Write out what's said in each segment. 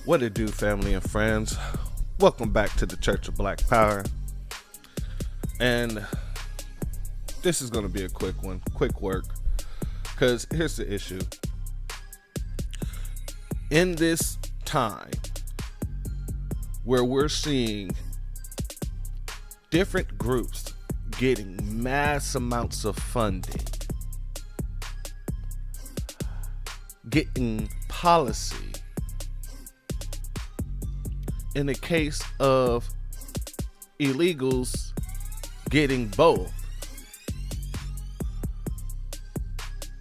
What it do, family and friends? Welcome back to the Church of Black Power. And this is going to be a quick one, quick work, because here's the issue. In this time where we're seeing different groups getting mass amounts of funding, getting policy, in the case of illegals getting both,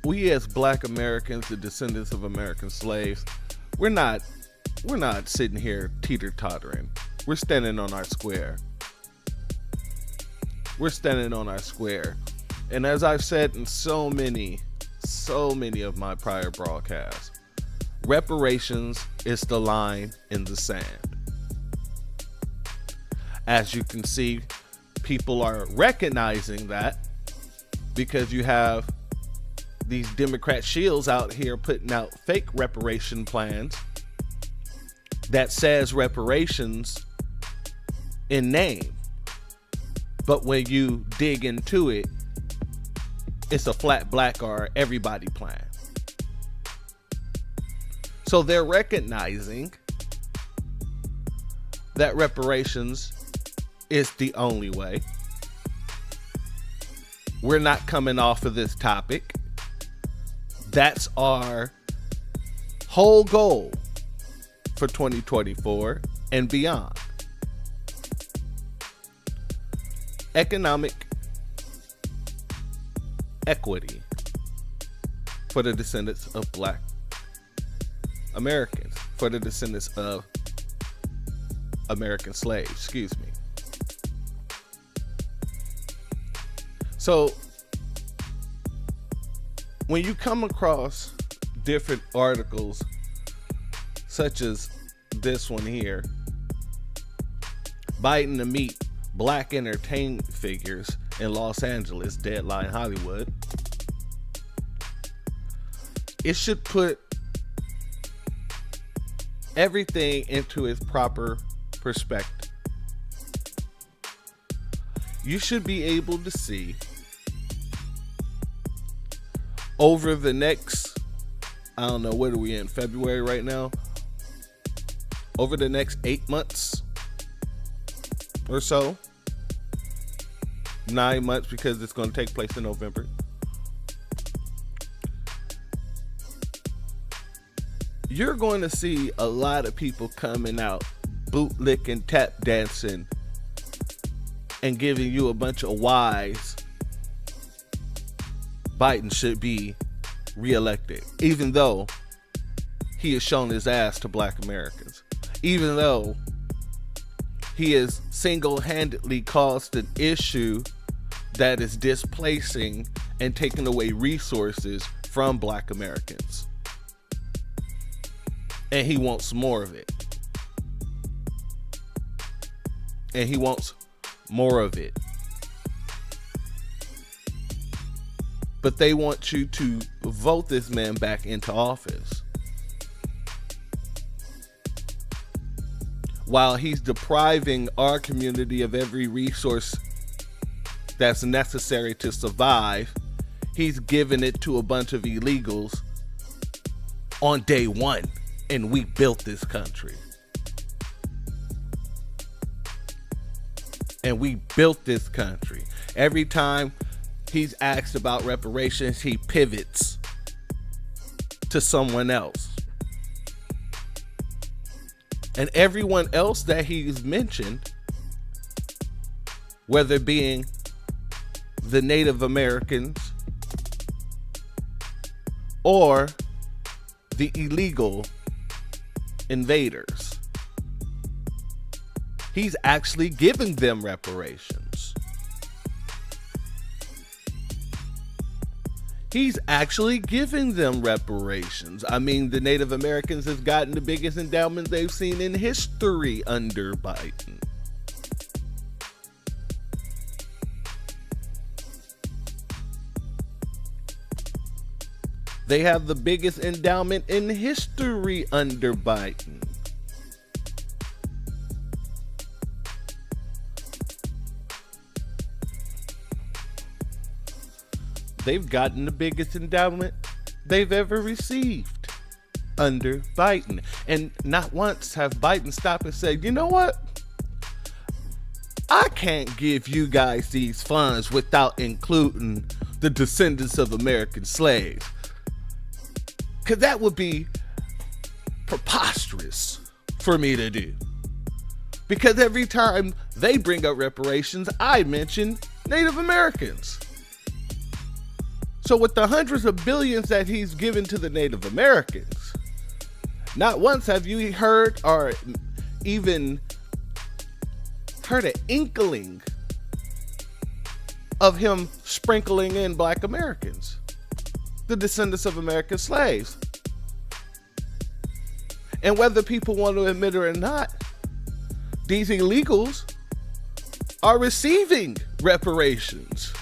we as Black Americans, the descendants of American slaves, we're not sitting here teeter-tottering. We're standing on our square. We're standing on our square. And as I've said in so many of my prior broadcasts, reparations is the line in the sand. As you can see, people are recognizing that because you have these Democrat shields out here putting out fake reparation plans that says reparations in name. But when you dig into it, it's a flat black or everybody plan. So they're recognizing that reparations is the only way. We're not coming off of this topic. That's our whole goal for 2024 and beyond. Economic equity for the descendants of Black Americans, for the descendants of American slaves, excuse me. So when you come across different articles such as this one here, Biden to meet Black entertainment figures in Los Angeles, Deadline Hollywood, it should put everything into its proper perspective. You should be able to see over the next, I don't know, what are we in, February right now? Over the next 8 months or so, 9 months because it's going to take place in November. You're going to see a lot of people coming out, bootlicking, tap dancing, and giving you a bunch of whys. Biden should be reelected, even though he has shown his ass to Black Americans, even though he has single-handedly caused an issue that is displacing and taking away resources from Black Americans. And he wants more of it. And he wants more of it. But they want you to vote this man back into office while he's depriving our community of every resource that's necessary to survive. He's giving it to a bunch of illegals on day one, and we built this country. And we built this country. Every time he's asked about reparations, he pivots to someone else. And everyone else that he's mentioned, whether being the Native Americans or the illegal invaders, he's actually giving them reparations. He's actually giving them reparations. I mean, the Native Americans have gotten the biggest endowment they've seen in history under Biden. They have the biggest endowment in history under Biden. they've gotten the biggest endowment they've ever received under Biden. And not once have Biden stopped and said, you know what? I can't give you guys these funds without including the descendants of American slaves. Because that would be preposterous for me to do. Because every time they bring up reparations, I mention Native Americans. So with the hundreds of billions that he's given to the Native Americans, not once have you heard or even heard an inkling of him sprinkling in Black Americans, the descendants of American slaves. And whether people want to admit it or not, these illegals are receiving reparations.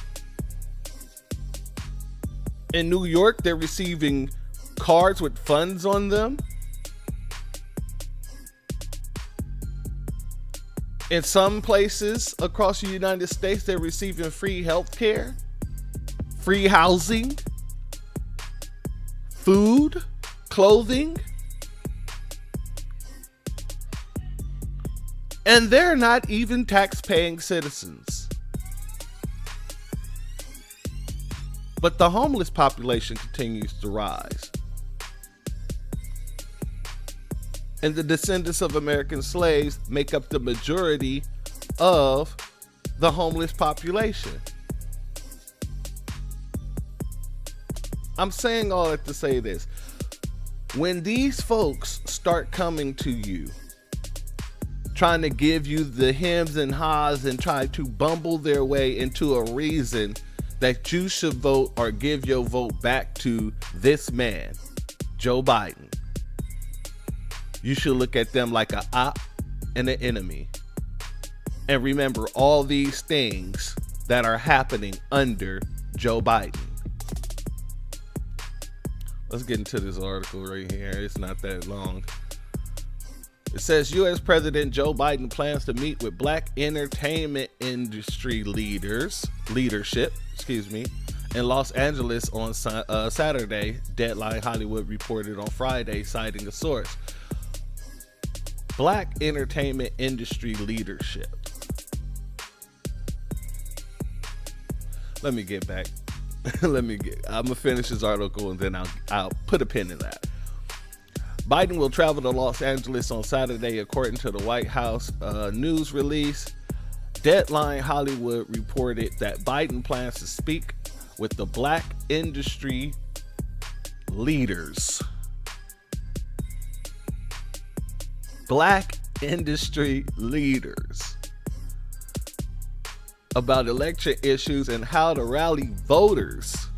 In New York, they're receiving cards with funds on them. In some places across the United States, they're receiving free health care, free housing, food, clothing. And they're not even tax-paying citizens. But the homeless population continues to rise. And the descendants of American slaves make up the majority of the homeless population. I'm saying all that to say this. When these folks start coming to you, trying to give you the hems and haws and try to bumble their way into a reason that you should vote or give your vote back to this man, Joe Biden, you should look at them like an op and an enemy. And remember all these things that are happening under Joe Biden. Let's get into this article right here. It's not that long. It says U.S. President Joe Biden plans to meet with Black entertainment industry leadership in Los Angeles on Saturday. Deadline Hollywood reported on Friday, citing a source. Black entertainment industry leadership. Let me get back. I'm gonna finish this article and then I'll put a pin in that. Biden will travel to Los Angeles on Saturday, according to the White House news release. Deadline Hollywood reported that Biden plans to speak with the Black industry leaders. Black industry leaders about election issues and how to rally voters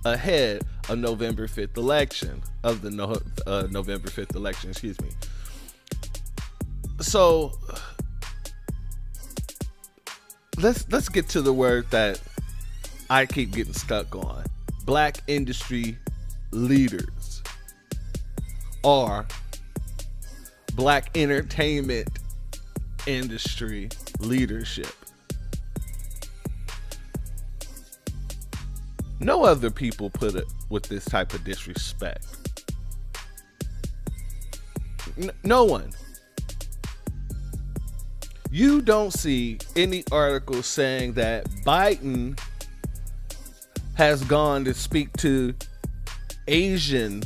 ahead of November 5th election, November 5th election, So let's get to the word that I keep getting stuck on. Black industry leaders or Black entertainment industry leadership. No other people put it with this type of disrespect. No one. You don't see any articles saying that Biden has gone to speak to Asian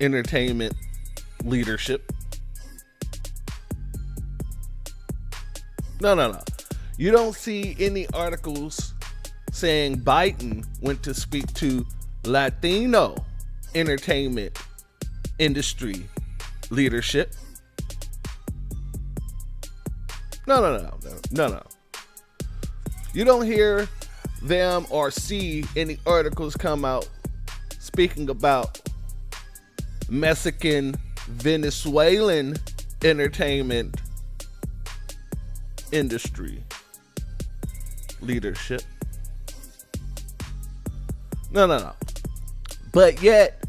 entertainment leadership. No. You don't see any articles saying Biden went to speak to Latino entertainment industry leadership. No. You don't hear them or see any articles come out speaking about Mexican, Venezuelan entertainment industry leadership. No. But yet,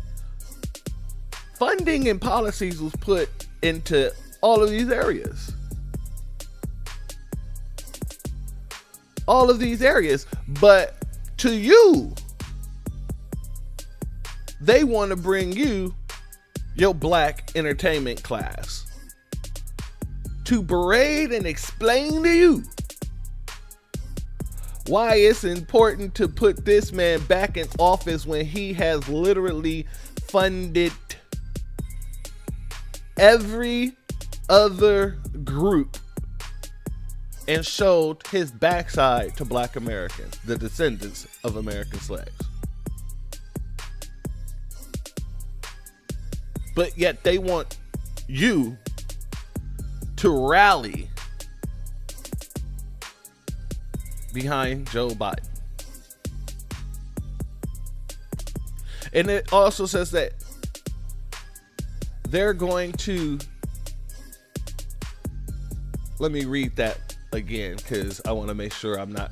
funding and policies was put into all of these areas. All of these areas. But to you, They want to bring you your black entertainment class to berate and explain to you why it's important to put this man back in office when he has literally funded every other group and showed his backside to black Americans, the descendants of American slaves. But yet they want you to rally behind Joe Biden. And it also says that they're going to, let me read that again because I want to make sure I'm not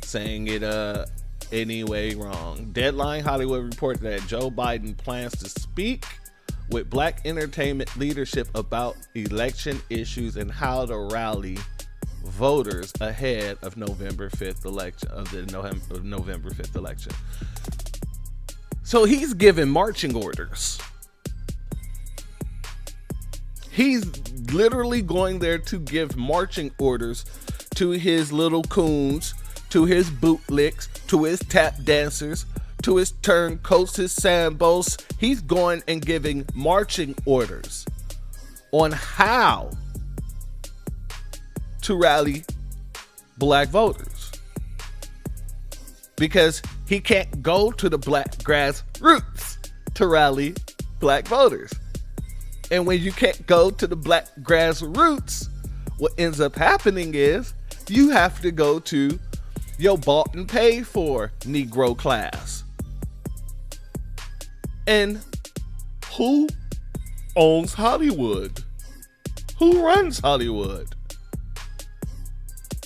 saying it any way wrong. Deadline Hollywood reported that Joe Biden plans to speak with black entertainment leadership about election issues and how to rally voters ahead of November 5th election, November 5th election. So he's given marching orders. He's literally going there to give marching orders to his little coons, to his bootlicks, to his tap dancers, to his turncoats, his sambos. He's going and giving marching orders on how to rally black voters. Because he can't go to the black grassroots to rally black voters. And when you can't go to the black grassroots, what ends up happening is you have to go to your bought and paid for Negro class. And who owns Hollywood? Who runs Hollywood?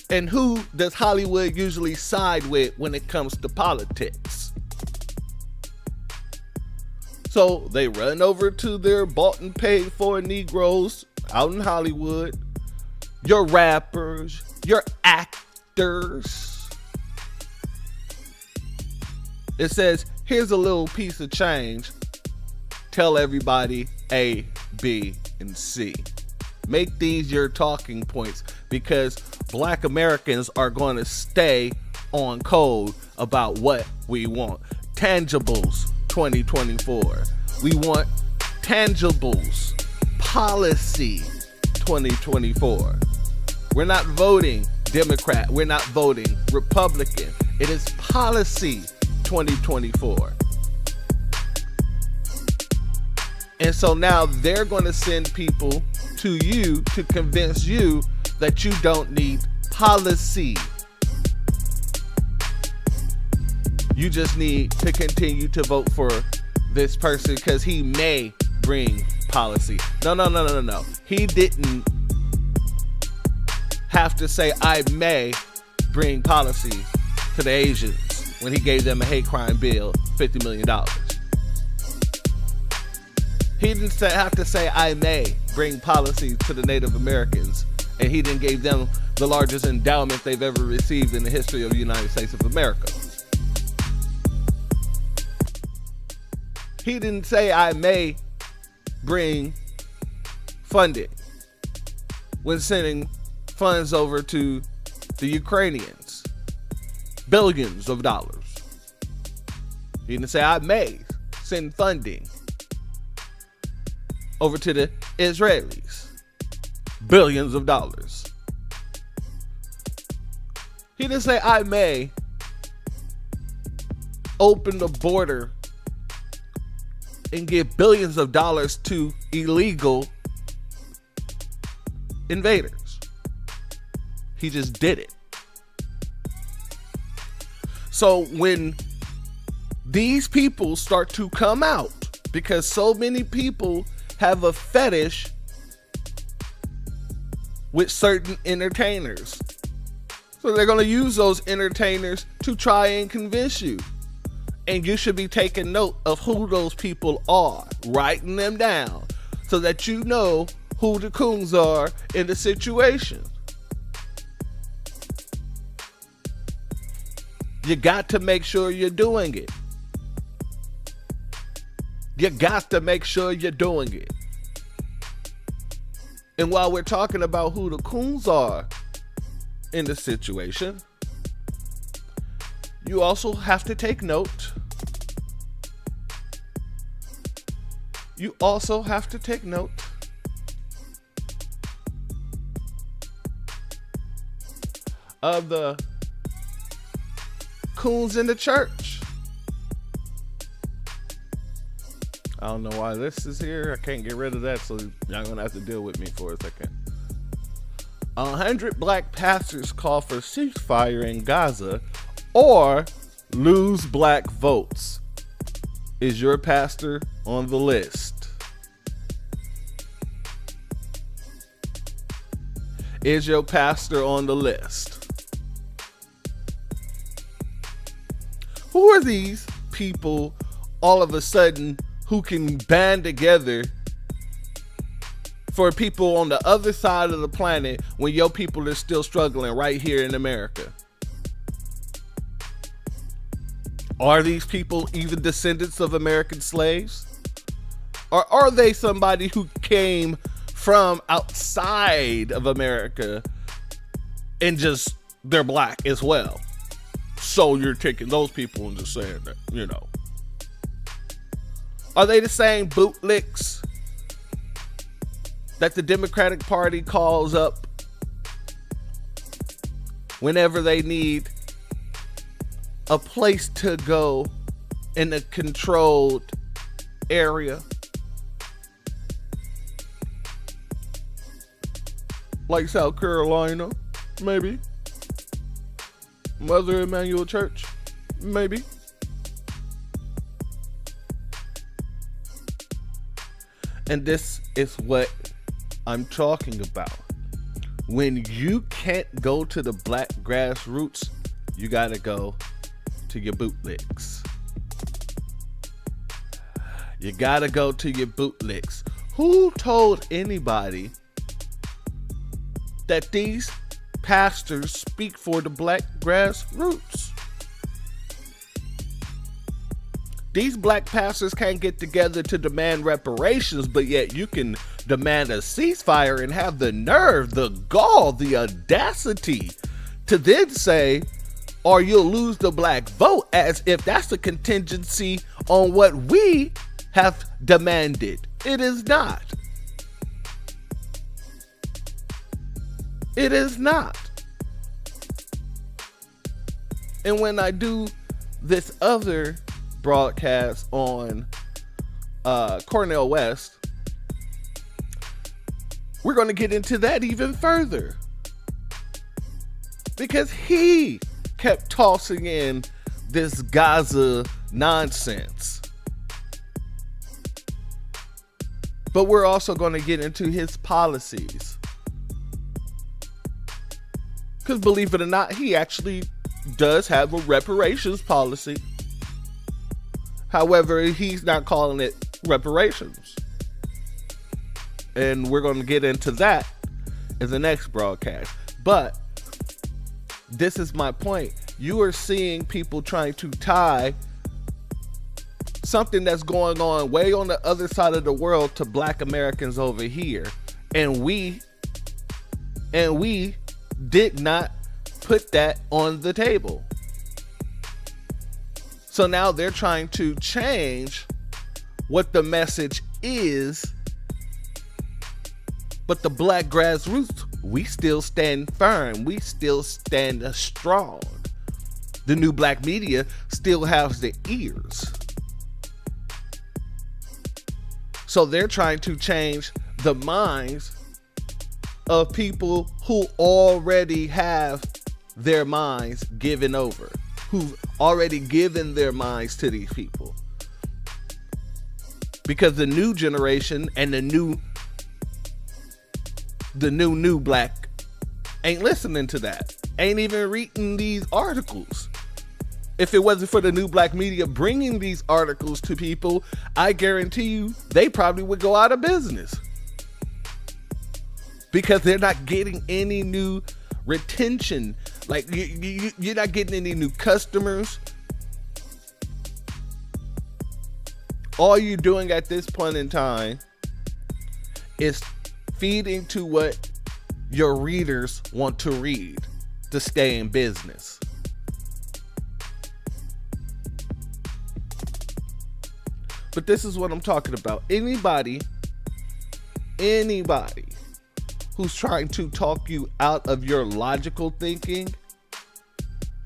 And who does Hollywood usually side with when it comes to politics? So they run over to their bought and paid for Negroes out in Hollywood, your rappers, your actors. It says, here's a little piece of change. Tell everybody A, B, and C. Make these your talking points because black Americans are going to stay on code about what we want. Tangibles 2024. We want tangibles. Policy 2024. We're not voting Democrat. We're not voting Republican. It is policy 2024. And so now they're going to send people to you to convince you that you don't need policy. You just need to continue to vote for this person because he may bring policy. No. He didn't have to say, I may bring policy to the Asians when he gave them a hate crime bill, $50 million. He didn't have to say, I may bring policy to the Native Americans, and he didn't give them the largest endowment they've ever received in the history of the United States of America. He didn't say, I may bring funding when sending funds over to the Ukrainians, billions of dollars. He didn't say, I may send funding over to the Israelis, billions of dollars. He didn't say, I may open the border and give billions of dollars to illegal invaders. He just did it. So when these people start to come out, because so many people have a fetish with certain entertainers, so they're going to use those entertainers to try and convince you. And you should be taking note of who those people are, writing them down so that you know who the coons are in the situation. You got to make sure you're doing it. You got to make sure you're doing it. And while we're talking about who the coons are in the situation, you also have to take note. You also have to take note of the coons in the church. I don't know why this is here. I can't get rid of that, so y'all gonna have to deal with me for a second. 100 black pastors call for ceasefire in Gaza or lose black votes. Is your pastor on the list? Is your pastor on the list? Who are these people all of a sudden who can band together for people on the other side of the planet when your people are still struggling right here in America? Are these people even descendants of American slaves? Or are they somebody who came from outside of America and just they're black as well? So you're taking those people and just saying that, you know. Are they the same bootlicks that the Democratic Party calls up whenever they need a place to go in a controlled area? Like South Carolina, maybe. Mother Emanuel Church, maybe. And this is what I'm talking about. When you can't go to the black grassroots, you gotta go to your bootlicks. You gotta go to your bootlicks. Who told anybody that these pastors speak for the black grassroots? These black pastors can't get together to demand reparations, but yet you can demand a ceasefire and have the nerve, the gall, the audacity to then say, or you'll lose the black vote, as if that's a contingency on what we have demanded. It is not. It is not. And when I do this other broadcast on Cornel West, we're going to get into that even further, because he kept tossing in this Gaza nonsense. But we're also going to get into his policies, because believe it or not, he actually does have a reparations policy. However, he's not calling it reparations. And we're going to get into that in the next broadcast. But this is my point. You are seeing people trying to tie something that's going on way on the other side of the world to black Americans over here. And we did not put that on the table. So now they're trying to change what the message is. But the black grassroots, we still stand firm. We still stand strong. The new black media still has the ears. So they're trying to change the minds of people who already have their minds given over, who've already given their minds to these people. Because the new generation and the new black ain't listening to that, ain't even reading these articles. If it wasn't for the new black media bringing these articles to people, I guarantee you they probably would go out of business, because they're not getting any new retention. Like you're not getting any new customers. all you're doing at this point in time is feeding to what your readers want to read to stay in business. But this is what I'm talking about. Anybody who's trying to talk you out of your logical thinking,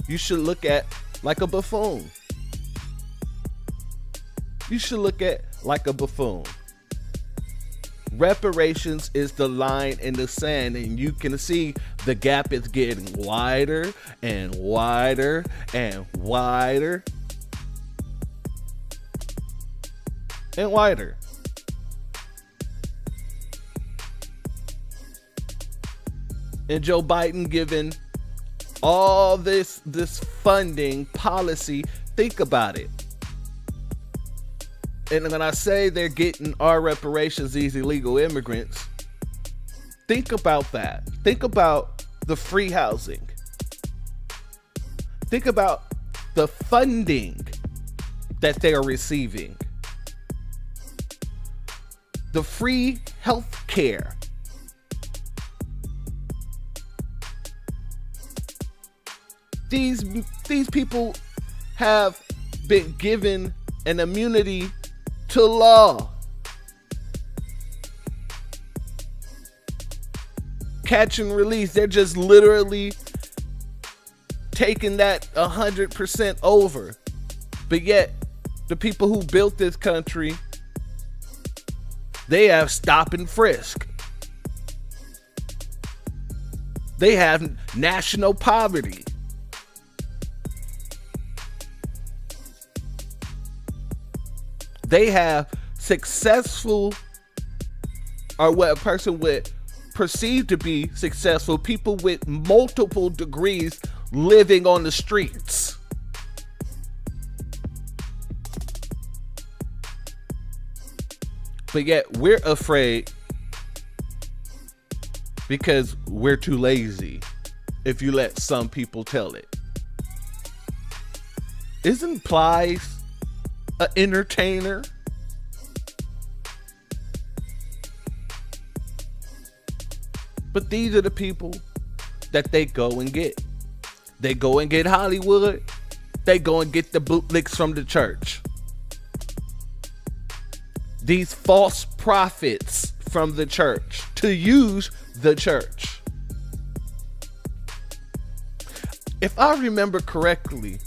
you should look at like a buffoon. You should look at like a buffoon. Reparations is the line in the sand, and you can see the gap is getting wider and wider and wider and wider. And Joe Biden giving all this funding policy, think about it. And when I say they're getting our reparations, these illegal immigrants, think about that. Think about the free housing. Think about the funding that they are receiving. The free health care. These people have been given an immunity to law. Catch and release. They're just literally taking that 100% over. But yet, the people who built this country, they have stop and frisk. They have national poverty. They have successful, or what a person would perceive to be successful, people with multiple degrees living on the streets. But yet we're afraid because we're too lazy, if you let some people tell it. Isn't Plies an entertainer? But these are the people that they go and get. They go and get Hollywood. They go and get the bootlicks from the church. These false prophets from the church to use the church. If I remember correctly,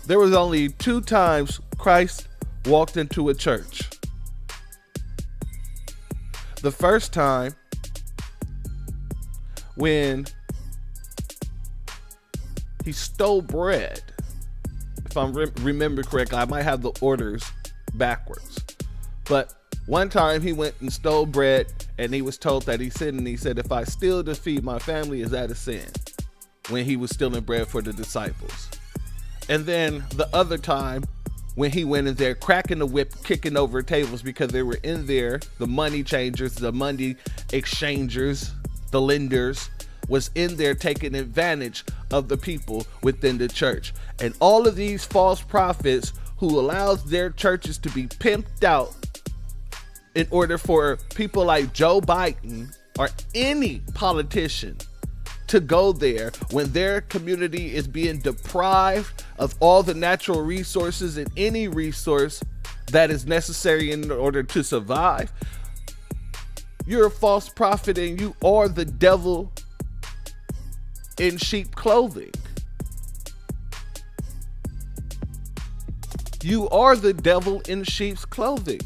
there was only 2 times Christ walked into a church. The first time when he stole bread. If I remember correctly, I might have the orders backwards. But one time he went and stole bread, and he was told that he sinned, and he said, if I steal to feed my family, is that a sin? When he was stealing bread for the disciples. And then the other time when he went in there cracking the whip, kicking over tables because they were in there, the money changers, the money exchangers, the lenders, was in there taking advantage of the people within the church. And all of these false prophets who allows their churches to be pimped out in order for people like Joe Biden or any politician to go there when their community is being deprived of all the natural resources and any resource that is necessary in order to survive. You're a false prophet, and you are the devil in sheep clothing. You are the devil in sheep's clothing.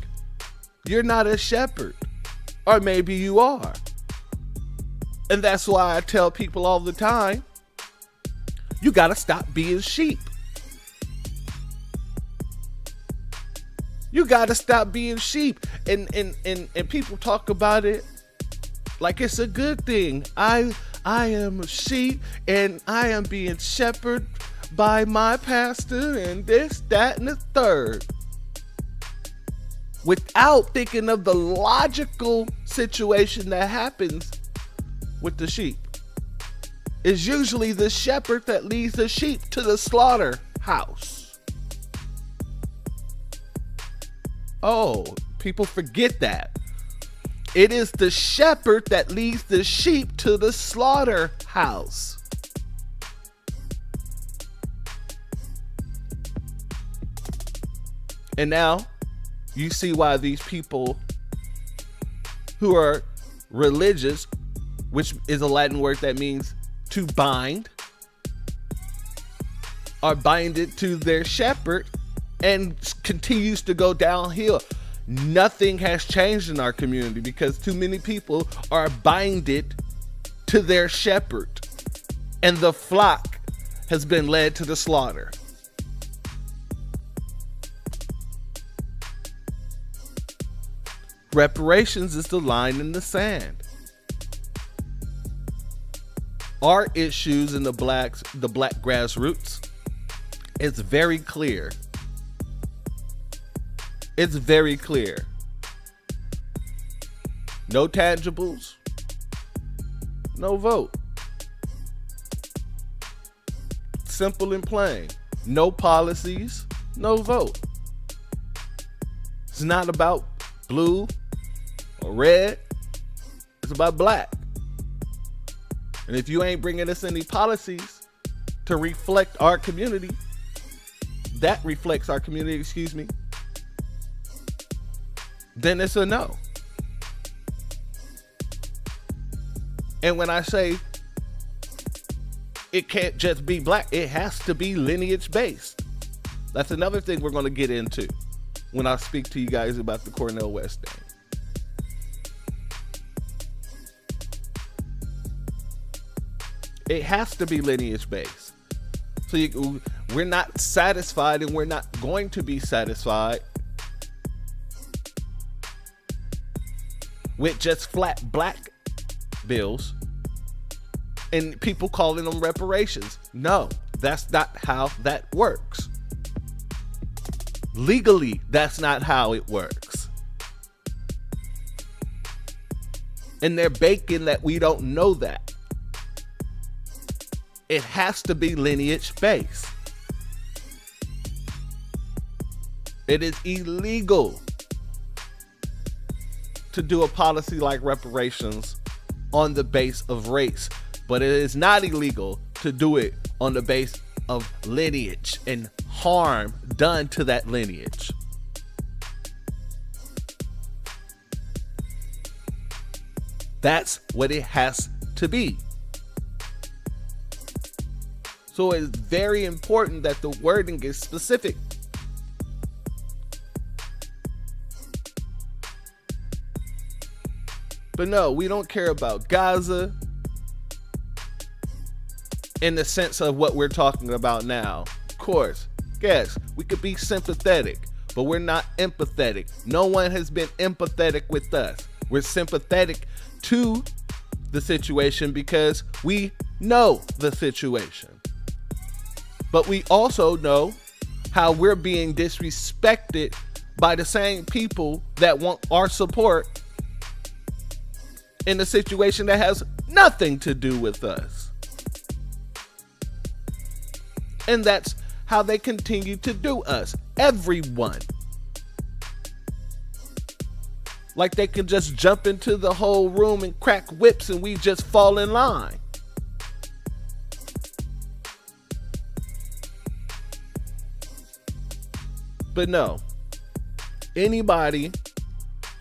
You're not a shepherd. Or maybe you are. And that's why I tell people all the time, you gotta stop being sheep. You gotta stop being sheep. And people talk about it like it's a good thing. I am a sheep and I am being shepherded by my pastor and this, that, and the third. Without thinking of the logical situation that happens with the sheep. It's usually the shepherd that leads the sheep to the slaughterhouse. Oh, people forget that. It is the shepherd that leads the sheep to the slaughterhouse. And now you see why these people who are religious, which is a Latin word that means to bind, are binded to their shepherd and continues to go downhill. Nothing has changed in our community because too many people are binded to their shepherd, and the flock has been led to the slaughter. Reparations is the line in the sand. Our issues in the black grassroots, it's very clear. It's very clear. No tangibles, no vote. Simple and plain. No policies, no vote. It's not about blue or red. It's about black. And if you ain't bringing us any policies to reflect our community, that reflects our community, excuse me, then it's a no. And when I say it can't just be black, it has to be lineage based. That's another thing we're going to get into when I speak to you guys about the Cornel West thing. It has to be lineage based. So we're not satisfied, and we're not going to be satisfied with just flat black bills and people calling them reparations. No, that's not how that works. Legally, that's not how it works. And they're baking that we don't know that. It has to be lineage based. It is illegal to do a policy like reparations on the base of race, but it is not illegal to do it on the base of lineage and harm done to that lineage. That's what it has to be. So it's very important that the wording is specific. But no, we don't care about Gaza in the sense of what we're talking about now. Of course, yes, we could be sympathetic, but we're not empathetic. No one has been empathetic with us. We're sympathetic to the situation because we know the situation. But we also know how we're being disrespected by the same people that want our support in a situation that has nothing to do with us. And that's how they continue to do us. Everyone. Like they can just jump into the whole room and crack whips and we just fall in line. But no, anybody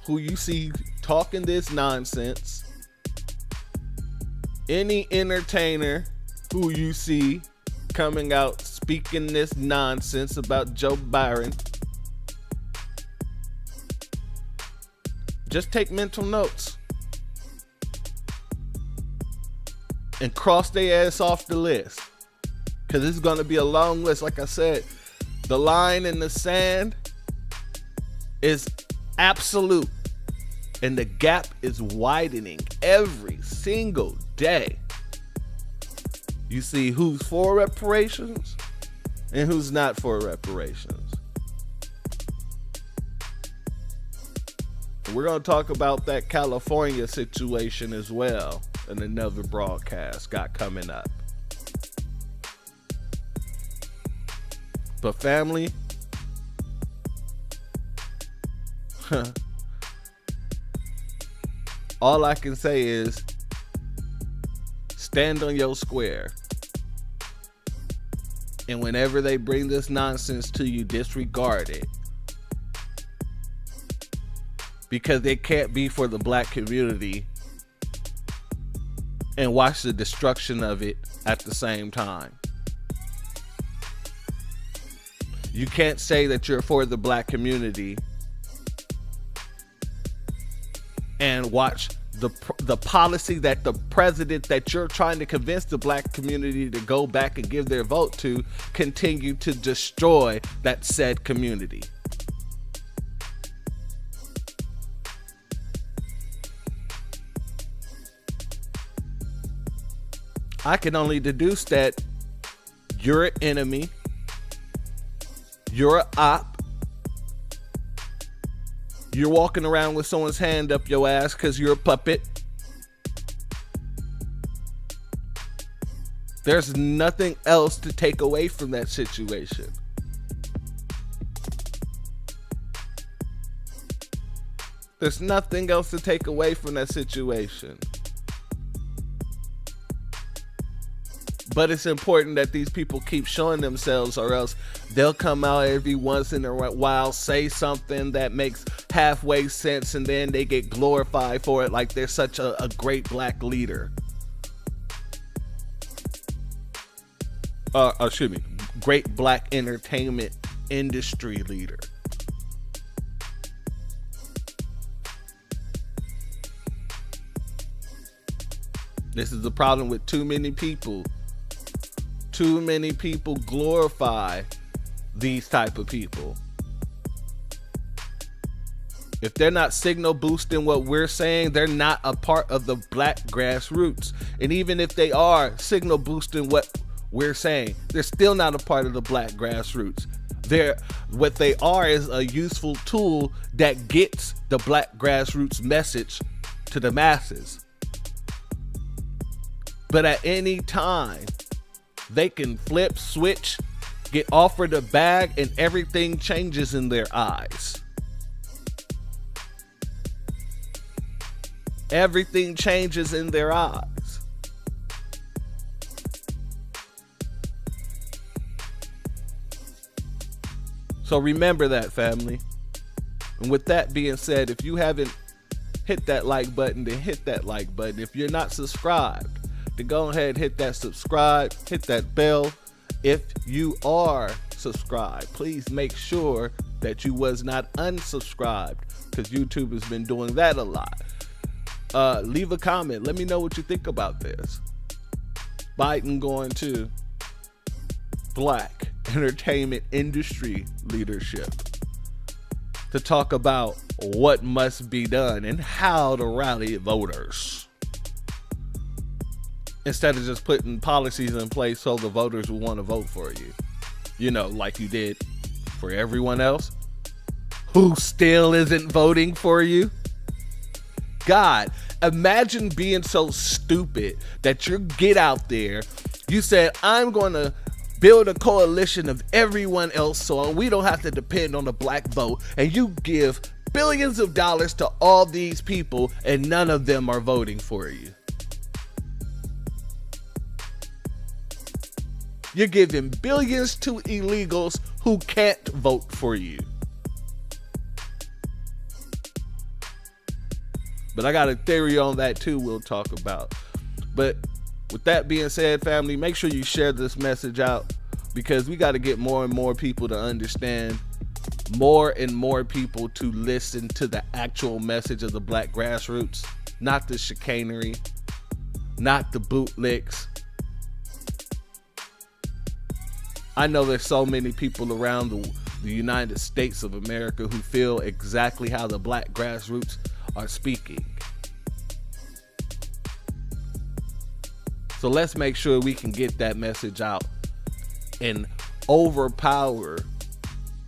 who you see talking this nonsense, any entertainer who you see coming out speaking this nonsense about Joe Biden, just take mental notes and cross their ass off the list, because it's going to be a long list. Like I said, the line in the sand is absolute, and the gap is widening every single day. You see who's for reparations and who's not for reparations. We're going to talk about that California situation as well in another broadcast got coming up. But family, All I can say is stand on your square. And whenever they bring this nonsense to you, disregard it. Because it can't be for the black community and watch the destruction of it at the same time. You can't say that you're for the black community and watch the policy that the president that you're trying to convince the black community to go back and give their vote to continue to destroy that said community. I can only deduce that you're an enemy, you're an op, you're walking around with someone's hand up your ass because you're a puppet. There's nothing else to take away from that situation. There's nothing else to take away from that situation. But it's important that these people keep showing themselves, or else they'll come out every once in a while, say something that makes halfway sense, and then they get glorified for it like they're such a great black leader. Great black entertainment industry leader. This is the problem with too many people. Too many people glorify these type of people. If they're not signal boosting what we're saying, they're not a part of the black grassroots. And even if they are signal boosting what we're saying, they're still not a part of the black grassroots. What they are is a useful tool that gets the black grassroots message to the masses. But at any time, they can flip, switch, get offered a bag, and everything changes in their eyes. Everything changes in their eyes. So remember that, family. And with that being said, if you haven't hit that like button, then hit that like button. If you're not subscribed, to go ahead and hit that subscribe, hit that bell. If you are subscribed, please make sure that you was not unsubscribed, because YouTube has been doing that a lot. Leave a comment. Let me know what you think about this. Biden going to black entertainment industry leadership to talk about what must be done and how to rally voters, instead of just putting policies in place so the voters will want to vote for you. You know, like you did for everyone else who still isn't voting for you. God, imagine being so stupid that you get out there, you said, I'm going to build a coalition of everyone else so we don't have to depend on the black vote, and you give billions of dollars to all these people and none of them are voting for you. You're giving billions to illegals who can't vote for you. But I got a theory on that too we'll talk about. But with that being said, family, make sure you share this message out, because we got to get more and more people to understand, more and more people to listen to the actual message of the black grassroots, not the chicanery, not the bootlicks. I know there's so many people around the United States of America who feel exactly how the black grassroots are speaking. So let's make sure we can get that message out and overpower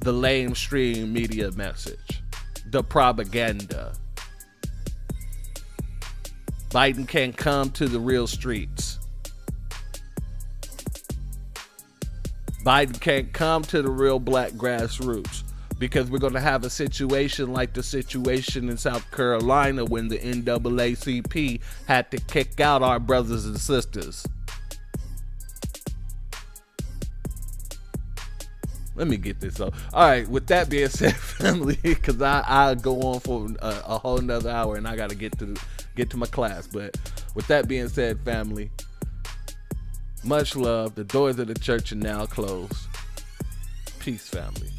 the lamestream media message, the propaganda. Biden can't come to the real streets. Biden can't come to the real black grassroots. because we're going to have a situation like the situation in South Carolina when the NAACP had to kick out our brothers and sisters. Let me get this up. All right, with that being said, family, because I go on for a whole nother hour and I got to get to my class. But with that being said, family, much love. The doors of the church are now closed. Peace, family.